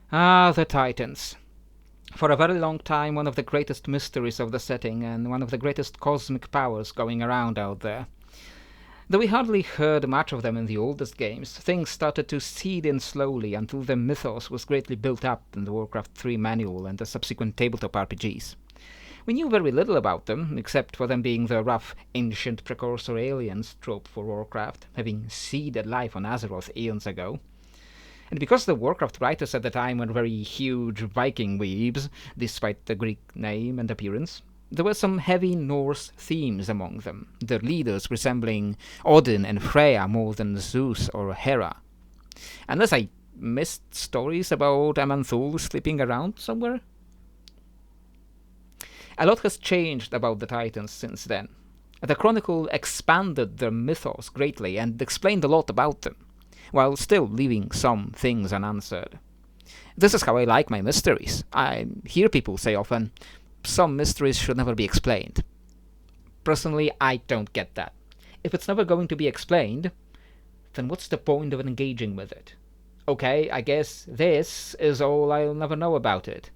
Ah, the Titans. For a very long time, one of the greatest mysteries of the setting and one of the greatest cosmic powers going around out there. Though we hardly heard much of them in the oldest games, things started to seed in slowly until their mythos was greatly built up in the Warcraft 3 manual and the subsequent tabletop RPGs. We knew very little about them, except for them being the rough, ancient precursor aliens trope for Warcraft, having seeded life on Azeroth eons ago. And because the Warcraft writers at the time were very huge Viking weebs, despite the Greek name and appearance, there were some heavy Norse themes among them, their leaders resembling Odin and Freya more than Zeus or Hera. Unless I missed stories about Aman'thul sleeping around somewhere? A lot has changed about the Titans since then. The Chronicle expanded their mythos greatly and explained a lot about them, while still leaving some things unanswered. This is how I like my mysteries. I hear people say often, some mysteries should never be explained. Personally, I don't get that. If it's never going to be explained, then what's the point of engaging with it? Okay, I guess this is all I'll never know about it.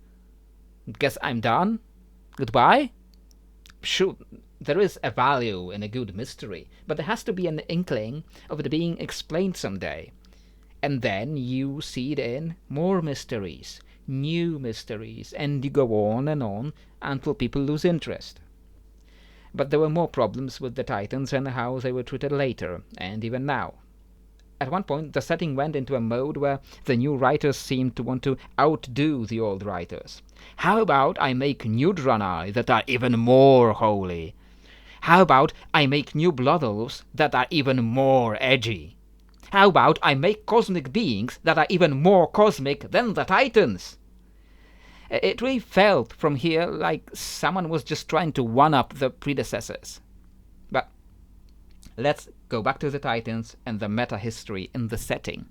Guess I'm done? Goodbye? Sure, there is a value in a good mystery, but there has to be an inkling of it being explained someday. And then you seed in more mysteries, new mysteries, and you go on and on until people lose interest. But there were more problems with the Titans and how they were treated later, and even now. At one point, the setting went into a mode where the new writers seemed to want to outdo the old writers. How about I make new Draenei that are even more holy? How about I make new Blood Elves that are even more edgy? How about I make cosmic beings that are even more cosmic than the Titans? It really felt from here like someone was just trying to one-up the predecessors. But let's go back to the Titans and the meta-history in the setting.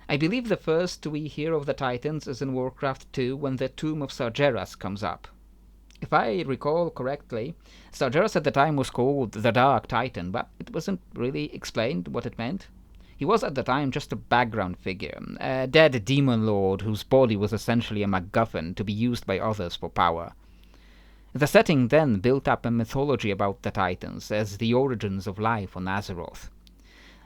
I believe the first we hear of the Titans is in Warcraft 2 when the Tomb of Sargeras comes up. If I recall correctly, Sargeras at the time was called the Dark Titan, but it wasn't really explained what it meant. He was at the time just a background figure, a dead demon lord whose body was essentially a MacGuffin to be used by others for power. The setting then built up a mythology about the Titans as the origins of life on Azeroth.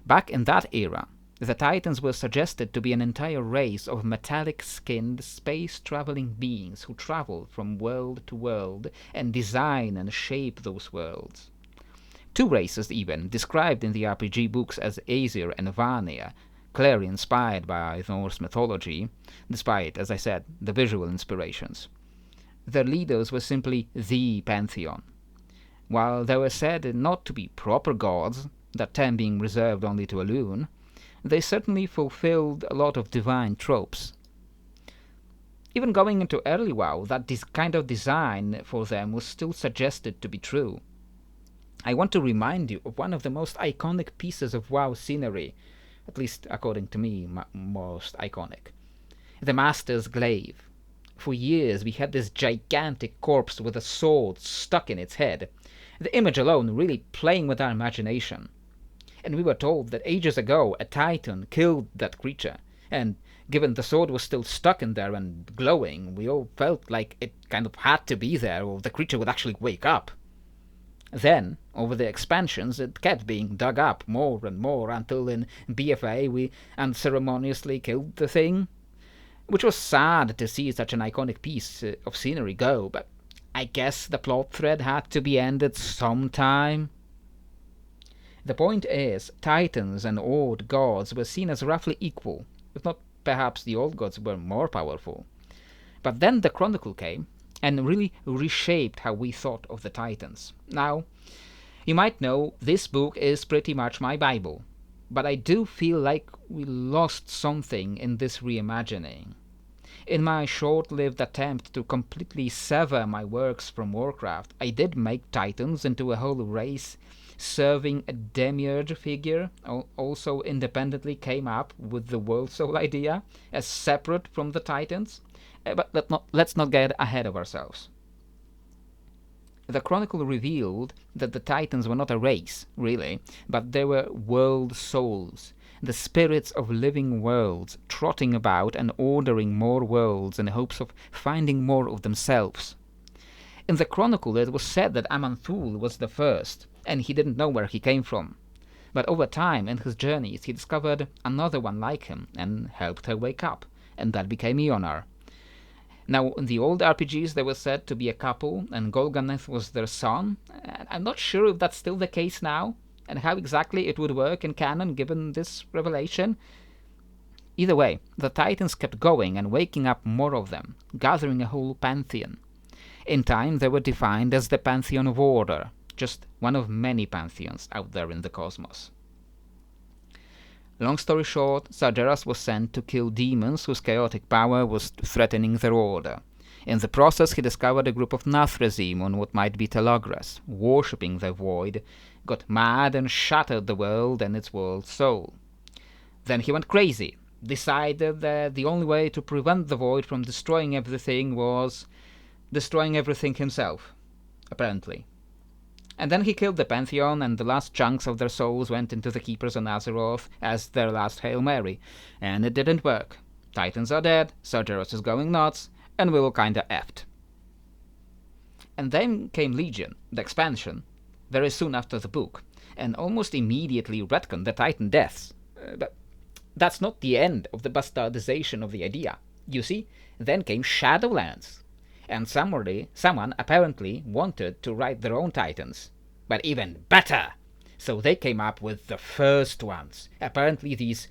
Back in that era, the Titans were suggested to be an entire race of metallic-skinned, space-traveling beings who travel from world to world and design and shape those worlds. Two races even, described in the RPG books as Aesir and Vanir, clearly inspired by Norse mythology, despite, as I said, the visual inspirations. Their leaders were simply the Pantheon. While they were said not to be proper gods, that term being reserved only to Elune, they certainly fulfilled a lot of divine tropes. Even going into early WoW, that kind of design for them was still suggested to be true. I want to remind you of one of the most iconic pieces of WoW scenery, at least according to me, most iconic. The Master's Glaive. For years we had this gigantic corpse with a sword stuck in its head, the image alone really playing with our imagination. And we were told that ages ago a Titan killed that creature, and given the sword was still stuck in there and glowing, we all felt like it kind of had to be there or the creature would actually wake up. Then, over the expansions, it kept being dug up more and more until in BFA we unceremoniously killed the thing. Which was sad to see such an iconic piece of scenery go, but I guess the plot thread had to be ended sometime. The point is, Titans and old gods were seen as roughly equal, if not perhaps the old gods were more powerful. But then the Chronicle came, and really reshaped how we thought of the Titans. Now, you might know this book is pretty much my Bible, but I do feel like we lost something in this reimagining. In my short-lived attempt to completely sever my works from Warcraft, I did make Titans into a whole race serving a demiurge figure, also independently came up with the World Soul idea as separate from the Titans. But let's not get ahead of ourselves. The Chronicle revealed that the Titans were not a race, really, but they were world souls, the spirits of living worlds trotting about and ordering more worlds in hopes of finding more of themselves. In the chronicle it was said that Aman'thul was the first, and he didn't know where he came from. But over time, in his journeys, he discovered another one like him, and helped her wake up, and that became Eonar. Now, in the old RPGs they were said to be a couple, and Golganeth was their son. I'm not sure if that's still the case now, and how exactly it would work in canon given this revelation. Either way, the Titans kept going and waking up more of them, gathering a whole pantheon. In time they were defined as the Pantheon of Order, just one of many pantheons out there in the cosmos. Long story short, Sargeras was sent to kill demons whose chaotic power was threatening their order. In the process he discovered a group of Nathrezim on what might be Telagras, worshipping the void, got mad and shattered the world and its world soul. Then he went crazy, decided that the only way to prevent the void from destroying everything was destroying everything himself, apparently. And then he killed the Pantheon, and the last chunks of their souls went into the Keepers on Azeroth as their last Hail Mary. And it didn't work. Titans are dead, Sargeras is going nuts, and we were kinda effed. And then came Legion, the expansion, very soon after the book, and almost immediately retconned the Titan deaths. But that's not the end of the bastardization of the idea. You see, then came Shadowlands. And someone apparently wanted to write their own Titans, but even better! So they came up with the first ones. Apparently these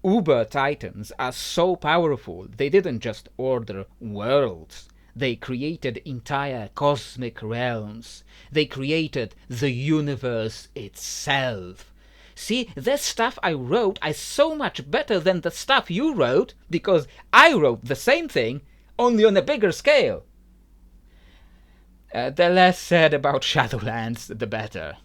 Uber Titans are so powerful, they didn't just order worlds. They created entire cosmic realms. They created the universe itself. See, this stuff I wrote is so much better than the stuff you wrote, because I wrote the same thing, only on a bigger scale. The less said about Shadowlands, the better.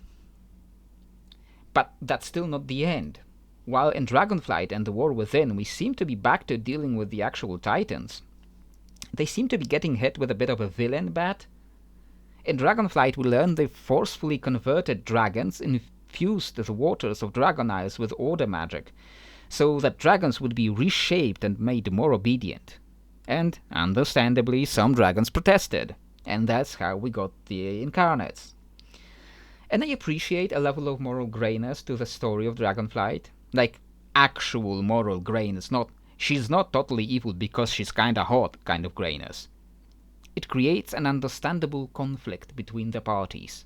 But that's still not the end. While in Dragonflight and the War Within we seem to be back to dealing with the actual Titans, they seem to be getting hit with a bit of a villain bat. In Dragonflight we learn they forcefully converted dragons, infused the waters of Dragon Isles with order magic, so that dragons would be reshaped and made more obedient. And, understandably, some dragons protested. And that's how we got the Incarnates. And I appreciate a level of moral grayness to the story of Dragonflight. Like, actual moral grayness, not she's not totally evil because she's kinda hot kind of grayness. It creates an understandable conflict between the parties.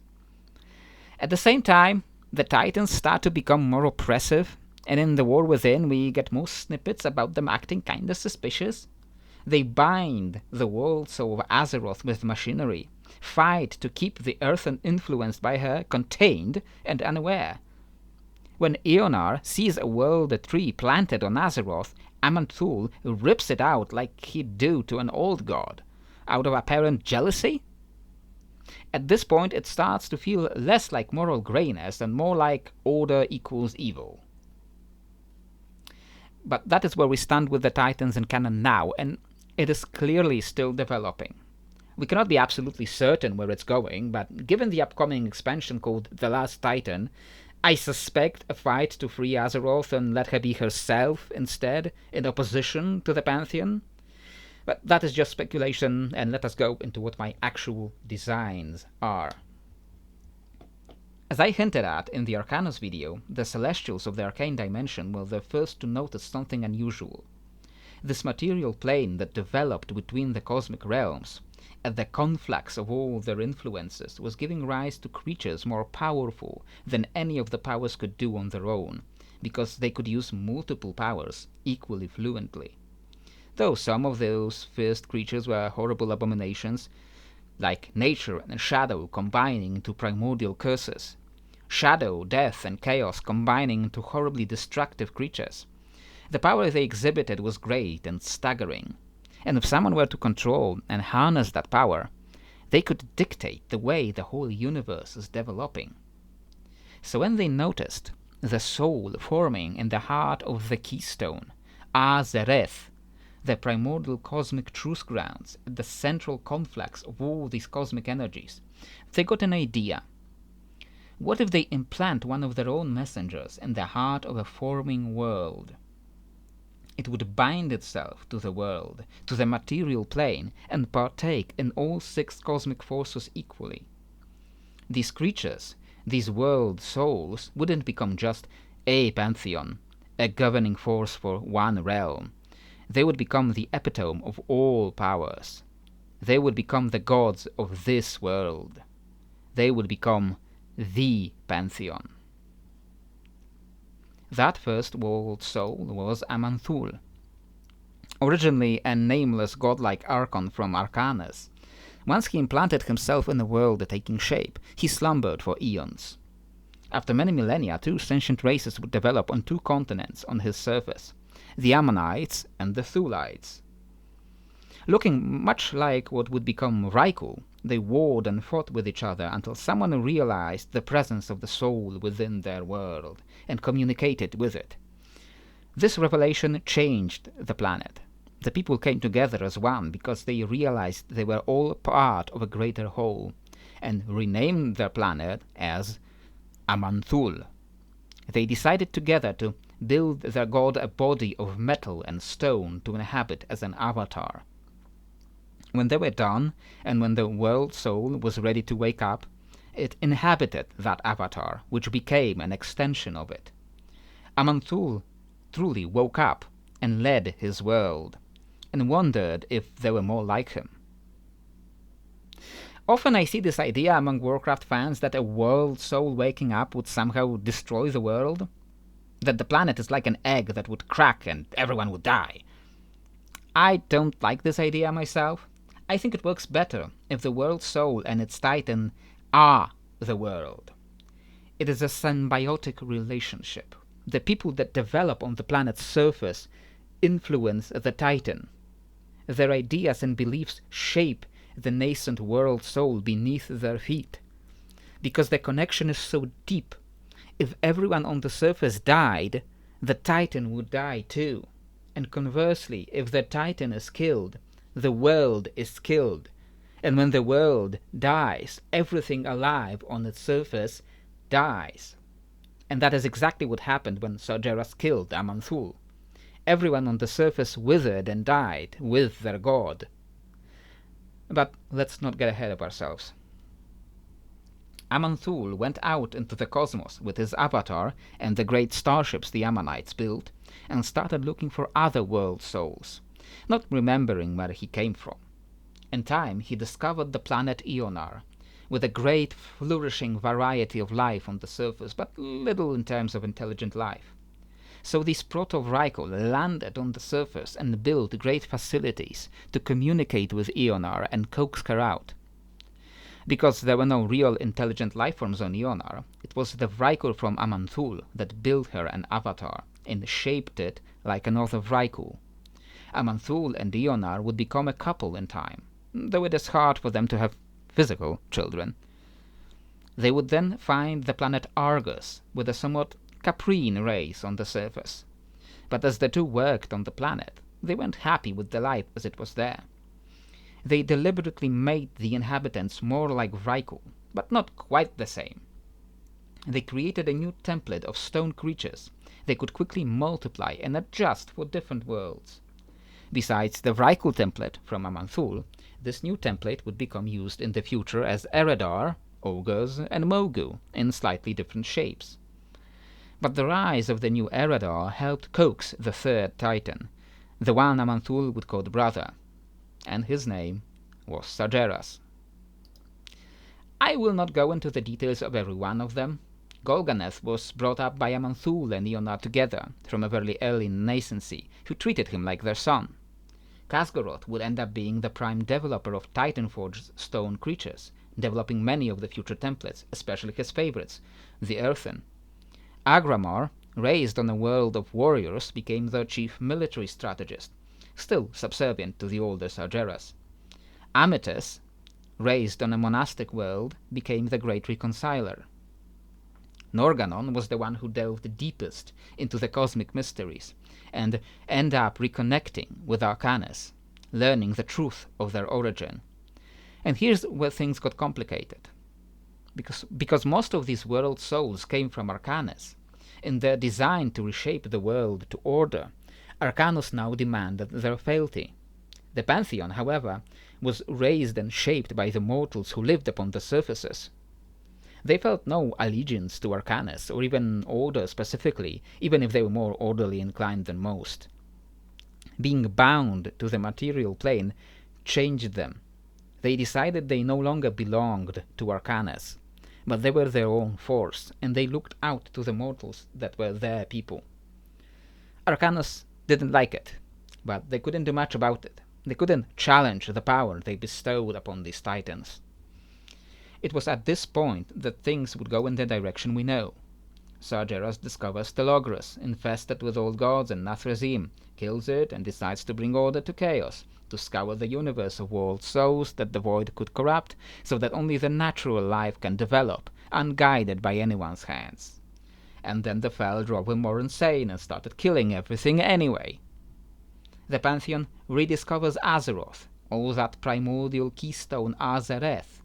At the same time, the Titans start to become more oppressive, and in the War Within we get more snippets about them acting kinda suspicious. They bind the world soul of Azeroth with machinery, fight to keep the earth influenced by her contained and unaware. When Eonar sees a world tree planted on Azeroth, Aman'thul rips it out like he'd do to an old god, out of apparent jealousy. At this point it starts to feel less like moral grayness and more like order equals evil. But that is where we stand with the Titans in canon now, and it is clearly still developing. We cannot be absolutely certain where it's going, but given the upcoming expansion called The Last Titan, I suspect a fight to free Azeroth and let her be herself instead, in opposition to the Pantheon. But that is just speculation, and let us go into what my actual designs are. As I hinted at in the Arcanas video, the Celestials of the Arcane Dimension were the first to notice something unusual. This material plane that developed between the cosmic realms, at the conflux of all their influences, was giving rise to creatures more powerful than any of the powers could do on their own, because they could use multiple powers equally fluently. Though some of those first creatures were horrible abominations, like nature and shadow combining into primordial curses, shadow, death, and chaos combining into horribly destructive creatures. The power they exhibited was great and staggering, and if someone were to control and harness that power, they could dictate the way the whole universe is developing. So when they noticed the soul forming in the heart of the keystone, Azereth, the primordial cosmic truth grounds, at the central conflux of all these cosmic energies, they got an idea. What if they implant one of their own messengers in the heart of a forming world? It would bind itself to the world, to the material plane, and partake in all 6 cosmic forces equally. These creatures, these world souls, wouldn't become just a pantheon, a governing force for one realm. They would become the epitome of all powers. They would become the gods of this world. They would become the pantheon. That first world soul was Aman'thul, originally a nameless godlike archon from Arcanus. Once he implanted himself in the world taking shape, he slumbered for eons. After many millennia, 2 sentient races would develop on 2 continents on his surface, the Ammonites and the Thulites. Looking much like what would become Raikou, they warred and fought with each other until someone realized the presence of the soul within their world and communicated with it. This revelation changed the planet. The people came together as one because they realized they were all part of a greater whole, and renamed their planet as Aman'thul. They decided together to build their god a body of metal and stone to inhabit as an avatar. When they were done, and when the world soul was ready to wake up, it inhabited that avatar, which became an extension of it. Aman'thul truly woke up and led his world, and wondered if there were more like him. Often I see this idea among WarCraft fans that a world soul waking up would somehow destroy the world, that the planet is like an egg that would crack and everyone would die. I don't like this idea myself. I think it works better if the world soul and its titan are the world. It is a symbiotic relationship. The people that develop on the planet's surface influence the titan. Their ideas and beliefs shape the nascent world soul beneath their feet. Because the connection is so deep, if everyone on the surface died, the titan would die too. And conversely, if the titan is killed, the world is killed. And when the world dies, everything alive on its surface dies. And that is exactly what happened when Khaz'goroth killed Aman'thul. Everyone on the surface withered and died with their god. But let's not get ahead of ourselves. Aman'thul went out into the cosmos with his avatar and the great starships the Ammonites built, and started looking for other world souls, not remembering where he came from. In time, he discovered the planet Ionar, with a great flourishing variety of life on the surface, but little in terms of intelligent life. So these proto-Raikou landed on the surface and built great facilities to communicate with Ionar and coax her out. Because there were no real intelligent lifeforms on Ionar, it was the Raikou from Aman'thul that built her an avatar and shaped it like another Raikou. Aman'thul and Ionar would become a couple in time, though it is hard for them to have physical children. They would then find the planet Argus with a somewhat caprine race on the surface. But as the two worked on the planet, they weren't happy with the life as it was there. They deliberately made the inhabitants more like Raikou, but not quite the same. They created a new template of stone creatures. They could quickly multiply and adjust for different worlds. Besides the Raikou template from Aman'thul, this new template would become used in the future as Eredar, ogres, and Mogu in slightly different shapes. But the rise of the new Eredar helped coax the third titan, the one Aman'thul would call brother, and his name was Khaz'goroth. I will not go into the details of every one of them. Golganeth was brought up by Aman'thul and Ionar together from a very early nascency, who treated him like their son. Khaz'goroth would end up being the prime developer of Titan-forged stone creatures, developing many of the future templates, especially his favorites, the Earthen. Agramar, raised on a world of warriors, became their chief military strategist, still subservient to the older Khaz'goroth. Amithus, raised on a monastic world, became the great reconciler. Norganon was the one who delved deepest into the cosmic mysteries, and ended up reconnecting with Arcanus, learning the truth of their origin. And here's where things got complicated. because most of these world souls came from Arcanus. In their design to reshape the world to order, Arcanus now demanded their fealty. The Pantheon, however, was raised and shaped by the mortals who lived upon the surfaces. They felt no allegiance to Arcanus, or even order specifically, even if they were more orderly inclined than most. Being bound to the material plane changed them. They decided they no longer belonged to Arcanus, but they were their own force, and they looked out to the mortals that were their people. Arcanus didn't like it, but they couldn't do much about it. They couldn't challenge the power they bestowed upon these titans. It was at this point that things would go in the direction we know. Sargeras discovers Telogris, infested with old gods and Nathrezim, kills it and decides to bring order to chaos, to scour the universe of world souls that the void could corrupt, so that only the natural life can develop, unguided by anyone's hands. And then the Fel drove him more insane and started killing everything anyway. The Pantheon rediscovers Azeroth, all that primordial keystone Azereth,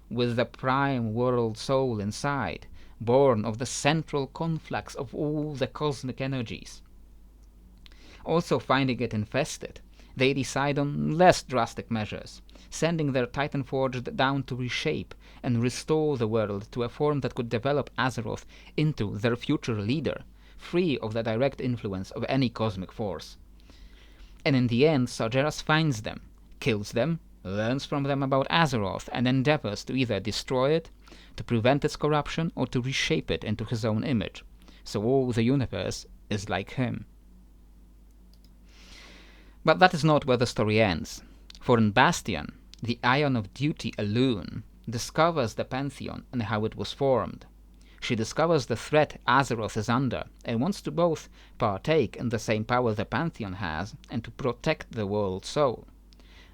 with the prime world soul inside, born of the central conflux of all the cosmic energies. Also finding it infested, they decide on less drastic measures, sending their Titan Forged down to reshape and restore the world to a form that could develop Azeroth into their future leader, free of the direct influence of any cosmic force. And in the end, Sargeras finds them, kills them, learns from them about Azeroth, and endeavors to either destroy it, to prevent its corruption, or to reshape it into his own image, so all the universe is like him. But that is not where the story ends, for in Bastion, the Ion of Duty Elune discovers the Pantheon and how it was formed. She discovers the threat Azeroth is under, and wants to both partake in the same power the Pantheon has, and to protect the world soul.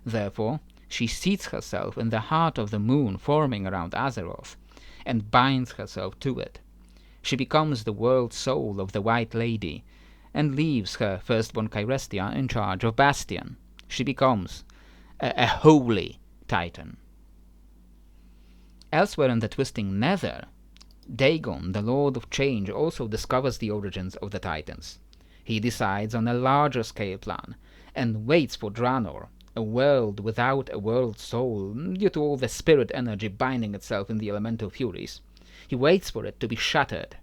Therefore, she seats herself in the heart of the moon forming around Azeroth, and binds herself to it. She becomes the world soul of the White Lady, and leaves her firstborn Kyrestia in charge of Bastion. She becomes a holy Titan. Elsewhere in the twisting Nether, Dagon, the Lord of Change, also discovers the origins of the Titans. He decides on a larger scale plan, and waits for Draenor, a world without a world soul, due to all the spirit energy binding itself in the elemental furies. He waits for it to be shattered.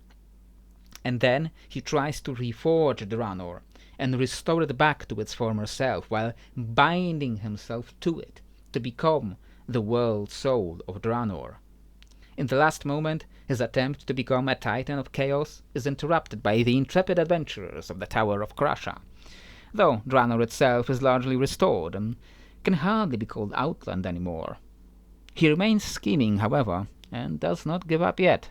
And then he tries to reforge Draenor, and restore it back to its former self, while binding himself to it, to become the world soul of Draenor. In the last moment, his attempt to become a Titan of Chaos is interrupted by the intrepid adventurers of the Tower of Krasha, though Draenor itself is largely restored, and can hardly be called Outland anymore. He remains scheming, however, and does not give up yet.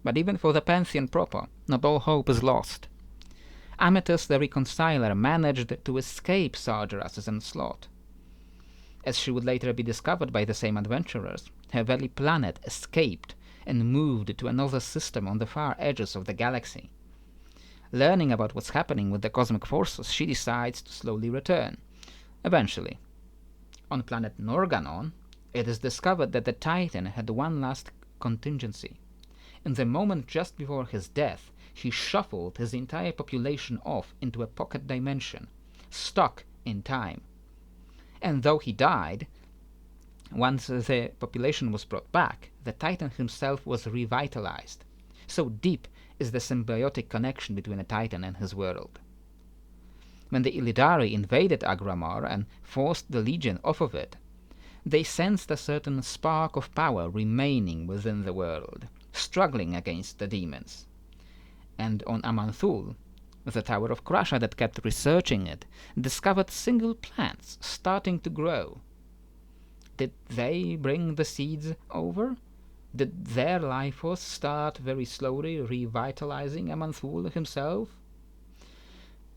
But even for the Pantheon proper, not all hope is lost. Amethyst the Reconciler managed to escape Sargeras' onslaught. As she would later be discovered by the same adventurers, her very planet escaped and moved to another system on the far edges of the galaxy. Learning about what's happening with the cosmic forces, she decides to slowly return, eventually. On planet Norganon, it is discovered that the Titan had one last contingency. In the moment just before his death, he shuffled his entire population off into a pocket dimension, stuck in time. And though he died, once the population was brought back, the Titan himself was revitalized. So deep is the symbiotic connection between a Titan and his world. When the Illidari invaded Agramar and forced the Legion off of it, they sensed a certain spark of power remaining within the world, struggling against the demons. And on Aman'thul, the Tower of Krasha that kept researching it, discovered single plants starting to grow. Did they bring the seeds over? Did their life force start very slowly revitalizing Aman'thul himself?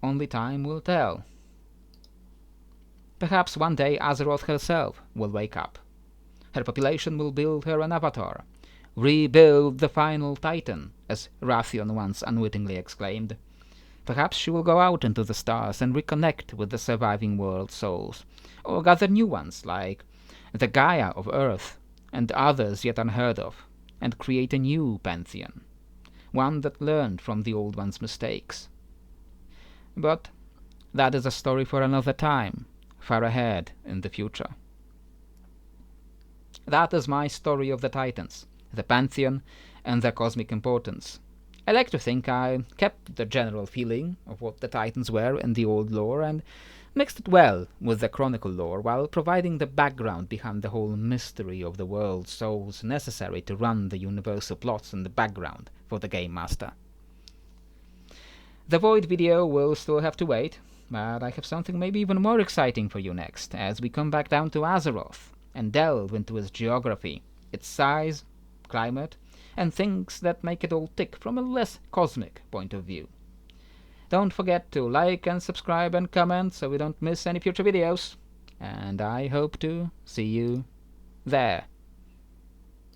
Only time will tell. Perhaps one day Azeroth herself will wake up. Her population will build her an avatar. "Rebuild the final Titan," as Wrathion once unwittingly exclaimed. Perhaps she will go out into the stars and reconnect with the surviving world souls, or gather new ones like the Gaia of Earth, and others yet unheard of, and create a new pantheon, one that learned from the old one's mistakes. But that is a story for another time, far ahead in the future. That is my story of the Titans, the pantheon, and their cosmic importance. I like to think I kept the general feeling of what the Titans were in the old lore and mixed it well with the chronicle lore while providing the background behind the whole mystery of the world souls necessary to run the universal plots in the background for the game master. The Void video will still have to wait, but I have something maybe even more exciting for you next, as we come back down to Azeroth and delve into its geography, its size, climate, and things that make it all tick from a less cosmic point of view. Don't forget to like and subscribe and comment so we don't miss any future videos, and I hope to see you there.